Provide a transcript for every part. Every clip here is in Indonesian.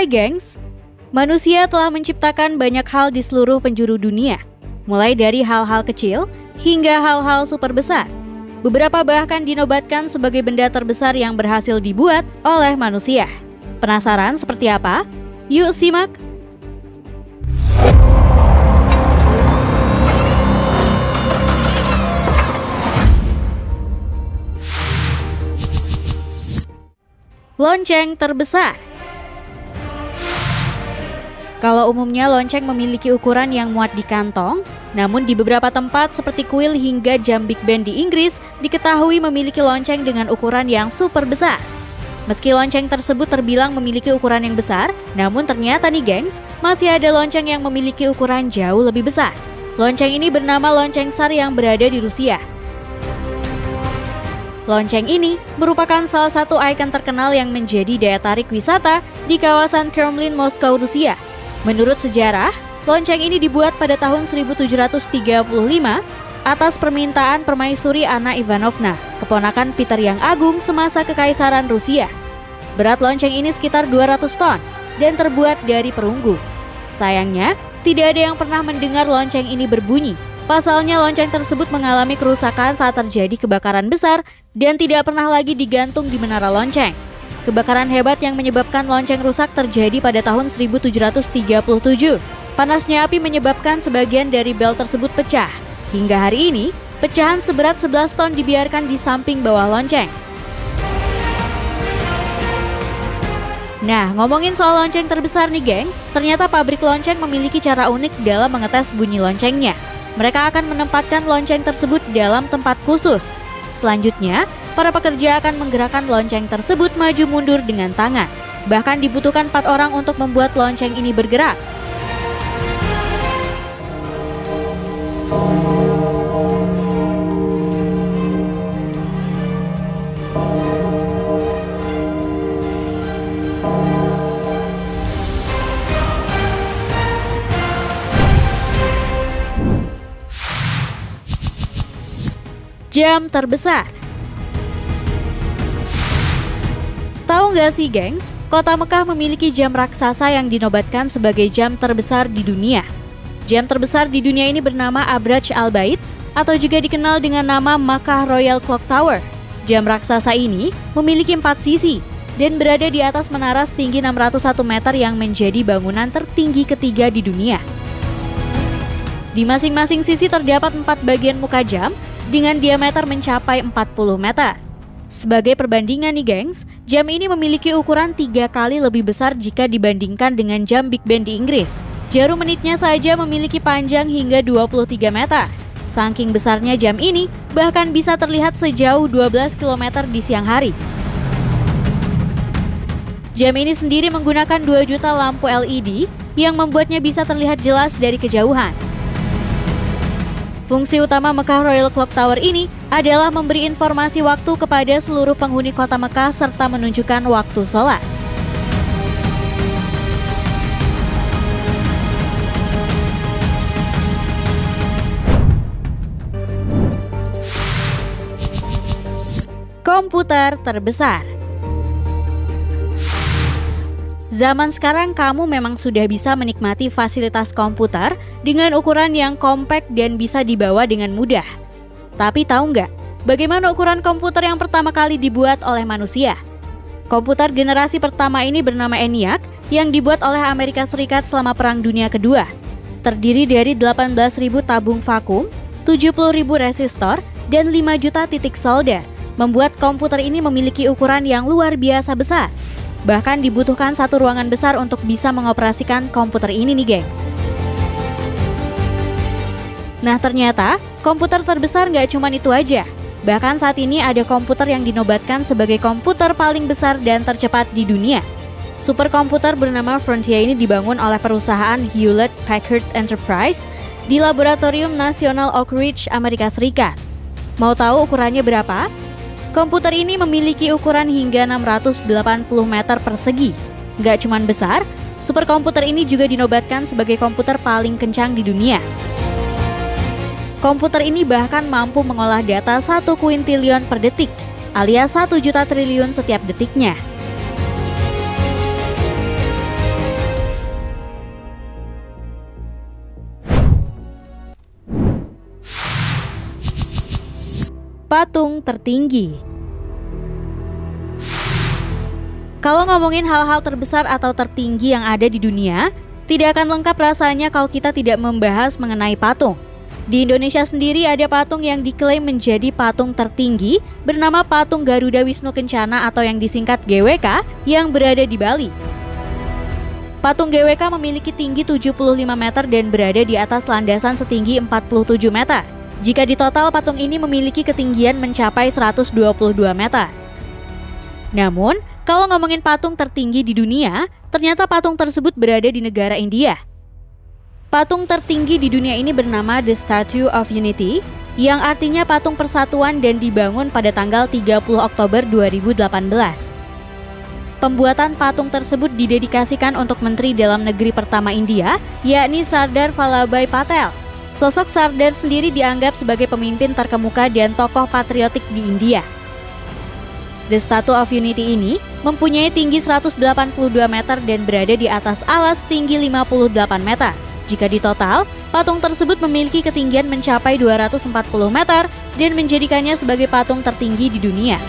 Hai gengs, manusia telah menciptakan banyak hal di seluruh penjuru dunia, mulai dari hal-hal kecil hingga hal-hal super besar. Beberapa bahkan dinobatkan sebagai benda terbesar yang berhasil dibuat oleh manusia. Penasaran seperti apa? Yuk simak! Lonceng terbesar. Kalau umumnya lonceng memiliki ukuran yang muat di kantong, namun di beberapa tempat seperti kuil hingga jam Big Ben di Inggris diketahui memiliki lonceng dengan ukuran yang super besar. Meski lonceng tersebut terbilang memiliki ukuran yang besar, namun ternyata nih gengs, masih ada lonceng yang memiliki ukuran jauh lebih besar. Lonceng ini bernama lonceng Tsar yang berada di Rusia. Lonceng ini merupakan salah satu ikon terkenal yang menjadi daya tarik wisata di kawasan Kremlin, Moskow, Rusia. Menurut sejarah, lonceng ini dibuat pada tahun 1735 atas permintaan permaisuri Anna Ivanovna, keponakan Peter yang Agung semasa Kekaisaran Rusia. Berat lonceng ini sekitar 200 ton dan terbuat dari perunggu. Sayangnya, tidak ada yang pernah mendengar lonceng ini berbunyi. Pasalnya lonceng tersebut mengalami kerusakan saat terjadi kebakaran besar dan tidak pernah lagi digantung di menara lonceng. Kebakaran hebat yang menyebabkan lonceng rusak terjadi pada tahun 1737. Panasnya api menyebabkan sebagian dari bel tersebut pecah. Hingga hari ini, pecahan seberat 11 ton dibiarkan di samping bawah lonceng. Nah, ngomongin soal lonceng terbesar nih gengs, ternyata pabrik lonceng memiliki cara unik dalam mengetes bunyi loncengnya. Mereka akan menempatkan lonceng tersebut dalam tempat khusus. Selanjutnya, para pekerja akan menggerakkan lonceng tersebut maju mundur dengan tangan. Bahkan dibutuhkan 4 orang untuk membuat lonceng ini bergerak. Jam terbesar. Tahu nggak sih gengs, kota Mekah memiliki jam raksasa yang dinobatkan sebagai jam terbesar di dunia. Jam terbesar di dunia ini bernama Abraj Al-Bait atau juga dikenal dengan nama Makkah Royal Clock Tower. Jam raksasa ini memiliki 4 sisi dan berada di atas menara setinggi 601 meter yang menjadi bangunan tertinggi ketiga di dunia. Di masing-masing sisi terdapat 4 bagian muka jam dengan diameter mencapai 40 meter. Sebagai perbandingan nih gengs, jam ini memiliki ukuran 3 kali lebih besar jika dibandingkan dengan jam Big Ben di Inggris. Jarum menitnya saja memiliki panjang hingga 23 meter. Saking besarnya jam ini, bahkan bisa terlihat sejauh 12 km di siang hari. Jam ini sendiri menggunakan 2 juta lampu LED yang membuatnya bisa terlihat jelas dari kejauhan. Fungsi utama Makkah Royal Clock Tower ini adalah memberi informasi waktu kepada seluruh penghuni kota Mekah serta menunjukkan waktu sholat. Komputer terbesar. Zaman sekarang kamu memang sudah bisa menikmati fasilitas komputer dengan ukuran yang kompak dan bisa dibawa dengan mudah. Tapi tahu nggak, bagaimana ukuran komputer yang pertama kali dibuat oleh manusia? Komputer generasi pertama ini bernama ENIAC yang dibuat oleh Amerika Serikat selama Perang Dunia Kedua. Terdiri dari 18.000 tabung vakum, 70.000 resistor, dan 5 juta titik solder. Membuat komputer ini memiliki ukuran yang luar biasa besar. Bahkan dibutuhkan 1 ruangan besar untuk bisa mengoperasikan komputer ini nih gengs. Nah ternyata komputer terbesar nggak cuma itu aja. Bahkan saat ini ada komputer yang dinobatkan sebagai komputer paling besar dan tercepat di dunia. Superkomputer bernama Frontier ini dibangun oleh perusahaan Hewlett-Packard Enterprise di Laboratorium Nasional Oak Ridge, Amerika Serikat. Mau tahu ukurannya berapa? Komputer ini memiliki ukuran hingga 680 meter persegi. Nggak cuma besar, superkomputer ini juga dinobatkan sebagai komputer paling kencang di dunia. Komputer ini bahkan mampu mengolah data 1 kuintillion per detik, alias 1 juta triliun setiap detiknya. patung tertinggi. Kalau ngomongin hal-hal terbesar atau tertinggi yang ada di dunia, tidak akan lengkap rasanya kalau kita tidak membahas mengenai patung. Di Indonesia sendiri ada patung yang diklaim menjadi patung tertinggi bernama Patung Garuda Wisnu Kencana atau yang disingkat GWK yang berada di Bali. Patung GWK memiliki tinggi 75 meter dan berada di atas landasan setinggi 47 meter. Jika di total patung ini memiliki ketinggian mencapai 122 meter. Namun, kalau ngomongin patung tertinggi di dunia, ternyata patung tersebut berada di negara India. Patung tertinggi di dunia ini bernama The Statue of Unity, yang artinya patung persatuan dan dibangun pada tanggal 30 Oktober 2018. Pembuatan patung tersebut didedikasikan untuk Menteri Dalam Negeri pertama India, yakni Sardar Vallabhbhai Patel. Sosok Sardar sendiri dianggap sebagai pemimpin terkemuka dan tokoh patriotik di India. The Statue of Unity ini mempunyai tinggi 182 meter dan berada di atas alas tinggi 58 meter. Jika di total, patung tersebut memiliki ketinggian mencapai 240 meter dan menjadikannya sebagai patung tertinggi di dunia.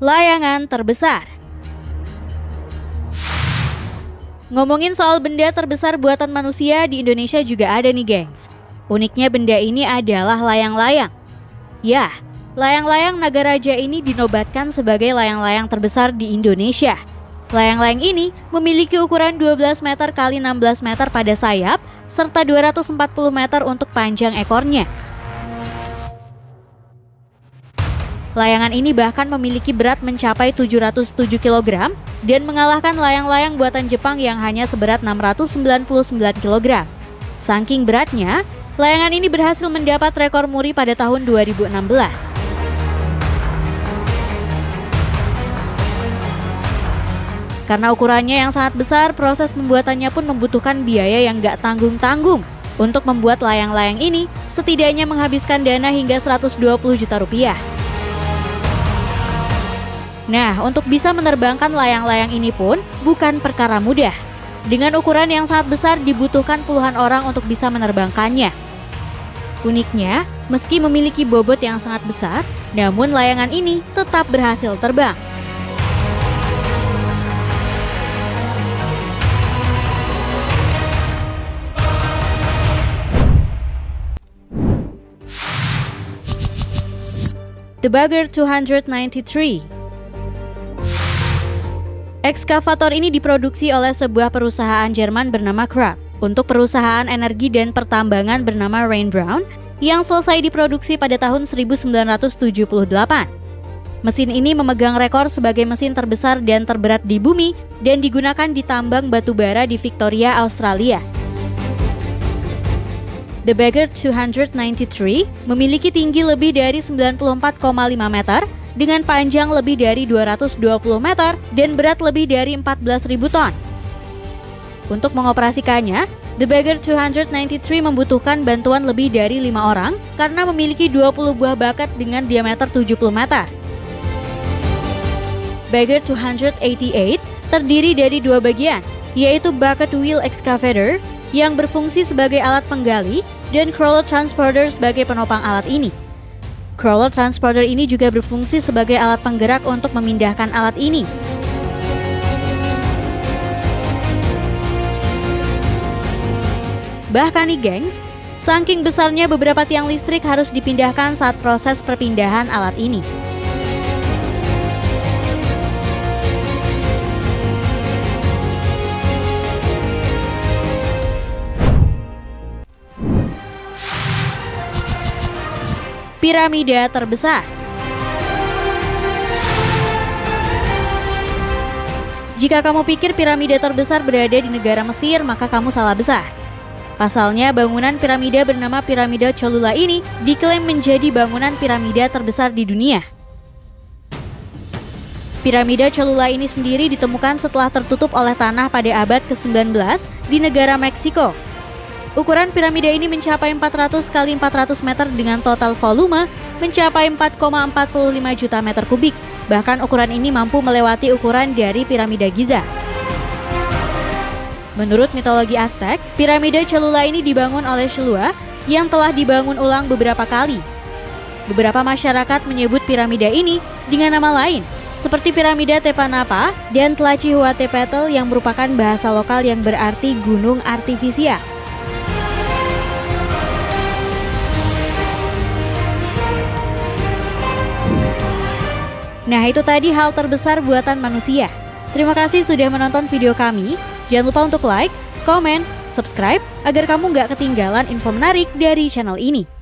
Layangan terbesar. Ngomongin soal benda terbesar buatan manusia, di Indonesia juga ada nih gengs. Uniknya benda ini adalah layang-layang. Ya, layang-layang Nagaraja ini dinobatkan sebagai layang-layang terbesar di Indonesia. Layang-layang ini memiliki ukuran 12 meter x 16 meter pada sayap, serta 240 meter untuk panjang ekornya. Layangan ini bahkan memiliki berat mencapai 707 kg dan mengalahkan layang-layang buatan Jepang yang hanya seberat 699 kg. Saking beratnya, layangan ini berhasil mendapat rekor muri pada tahun 2016. Karena ukurannya yang sangat besar, proses pembuatannya pun membutuhkan biaya yang gak tanggung-tanggung. Untuk membuat layang-layang ini, setidaknya menghabiskan dana hingga 120 juta rupiah. Nah, untuk bisa menerbangkan layang-layang ini pun bukan perkara mudah. Dengan ukuran yang sangat besar dibutuhkan puluhan orang untuk bisa menerbangkannya. Uniknya, meski memiliki bobot yang sangat besar, namun layangan ini tetap berhasil terbang. The Bagger 293. Ekskavator ini diproduksi oleh sebuah perusahaan Jerman bernama Krupp untuk perusahaan energi dan pertambangan bernama Rainbrown yang selesai diproduksi pada tahun 1978. Mesin ini memegang rekor sebagai mesin terbesar dan terberat di bumi dan digunakan di tambang batu bara di Victoria, Australia. The Bagger 293 memiliki tinggi lebih dari 94,5 meter dengan panjang lebih dari 220 meter dan berat lebih dari 14.000 ton. Untuk mengoperasikannya, The Bagger 293 membutuhkan bantuan lebih dari 5 orang karena memiliki 20 buah bakat dengan diameter 70 meter. Bagger 288 terdiri dari dua bagian, yaitu bucket wheel excavator yang berfungsi sebagai alat penggali dan crawler transporter sebagai penopang alat ini. Crawler transporter ini juga berfungsi sebagai alat penggerak untuk memindahkan alat ini. Bahkan nih gengs, saking besarnya beberapa tiang listrik harus dipindahkan saat proses perpindahan alat ini. Piramida terbesar. Jika kamu pikir piramida terbesar berada di negara Mesir, maka kamu salah besar. Pasalnya, bangunan piramida bernama Piramida Cholula ini diklaim menjadi bangunan piramida terbesar di dunia. Piramida Cholula ini sendiri ditemukan setelah tertutup oleh tanah pada abad ke-19 di negara Meksiko. Ukuran piramida ini mencapai 400 x 400 meter dengan total volume mencapai 4,45 juta meter kubik. Bahkan ukuran ini mampu melewati ukuran dari piramida Giza. Menurut mitologi Aztec, piramida Cholula ini dibangun oleh Xelua yang telah dibangun ulang beberapa kali. Beberapa masyarakat menyebut piramida ini dengan nama lain, seperti piramida Tepanapa dan Tlacihuatepetl yang merupakan bahasa lokal yang berarti gunung artifisial. Nah, itu tadi hal terbesar buatan manusia. Terima kasih sudah menonton video kami. Jangan lupa untuk like, komen, subscribe agar kamu nggak ketinggalan info menarik dari channel ini.